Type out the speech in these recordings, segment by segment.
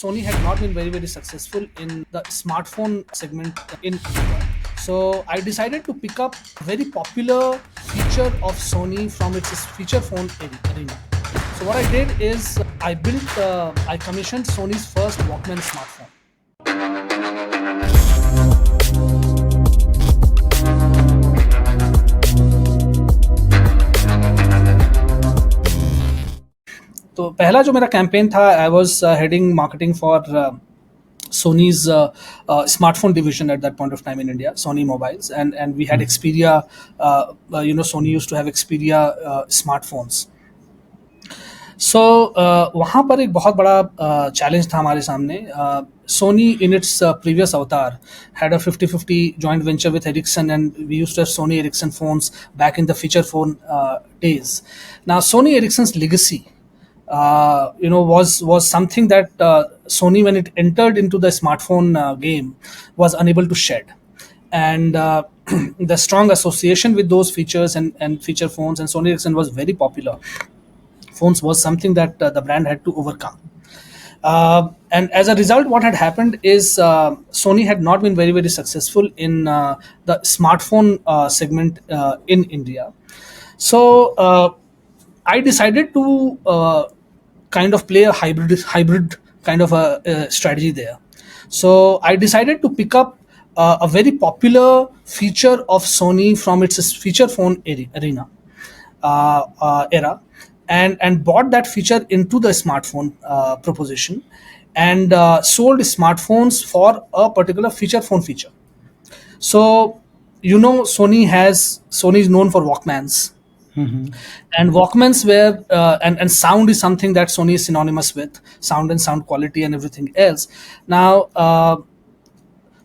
Sony had not been very successful in the smartphone segment in India. So I decided to pick up a very popular feature of Sony from its feature phone arena. So what I did is I commissioned Sony's first Walkman smartphone. तो पहला जो मेरा campaign था, I was heading marketing for Sony's smartphone division at that point of time in India, Sony mobiles, and we had Xperia. Sony used to have Xperia smartphones. So वहाँ पर एक बहुत बड़ा चैलेंज था हमारे सामने. Sony in its previous avatar had a 50-50 joint venture with Ericsson, and we used to have Sony Ericsson phones back in the feature phone days. Now Sony Ericsson's legacy was something that Sony, when it entered into the smartphone game, was unable to shed. And the strong association with those features and feature phones and Sony Ericsson was very popular. Phones was something that the brand had to overcome. And as a result, what had happened is Sony had not been very successful in the smartphone segment in India. So I decided to kind of play a hybrid kind of a strategy there. So I decided to pick up a very popular feature of Sony from its feature phone arena era, and bought that feature into the smartphone proposition, and sold smartphones for a particular feature phone feature. So Sony is known for Walkmans. And Walkmans were and sound is something that Sony is synonymous with, sound and sound quality and everything else. Now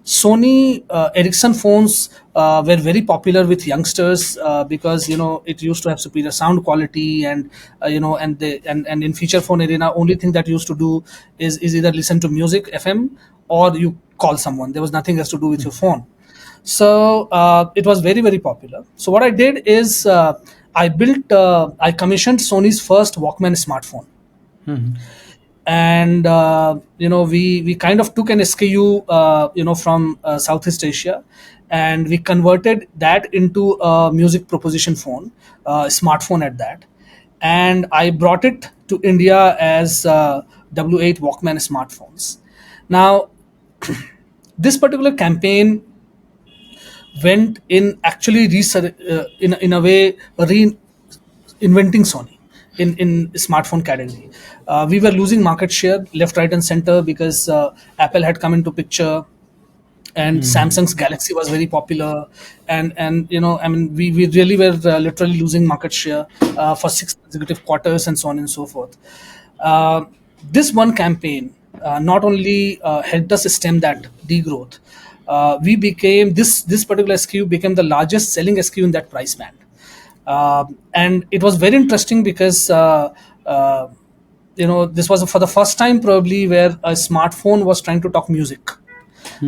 Sony Ericsson phones were very popular with youngsters because it used to have superior sound quality, and and in feature phone arena, only thing that you used to do is either listen to music FM or you call someone. There was nothing else to do with your phone. So it was very popular. So what I did is I commissioned Sony's first Walkman smartphone. And we kind of took an SKU from Southeast Asia, and we converted that into a music proposition phone, smartphone at that, and I brought it to India as W8 Walkman smartphones. Now this particular campaign went in actually in a way reinventing Sony in smartphone category. We were losing market share left, right, and center because Apple had come into picture, and Samsung's Galaxy was very popular, and we really were literally losing market share for 6 consecutive quarters, and so on and so forth. This one campaign not only helped us stem that degrowth, we became this particular SKU became the largest selling SKU in that price band. And it was very interesting because this was for the first time probably where a smartphone was trying to talk music.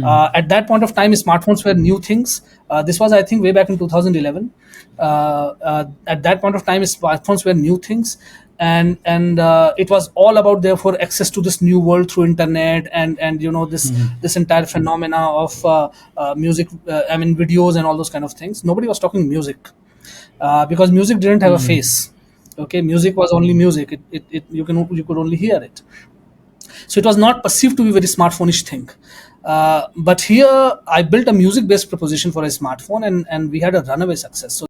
At that point of time, smartphones were new things. This was, I think, way back in 2011. At that point of time, smartphones were new things, and it was all about therefore access to this new world through internet, and this entire phenomena of music. Videos and all those kind of things. Nobody was talking music because music didn't have a face. Okay, music was only music. You could only hear it. So it was not perceived to be very smartphone-ish thing. But here I built a music-based proposition for a smartphone, and we had a runaway success. So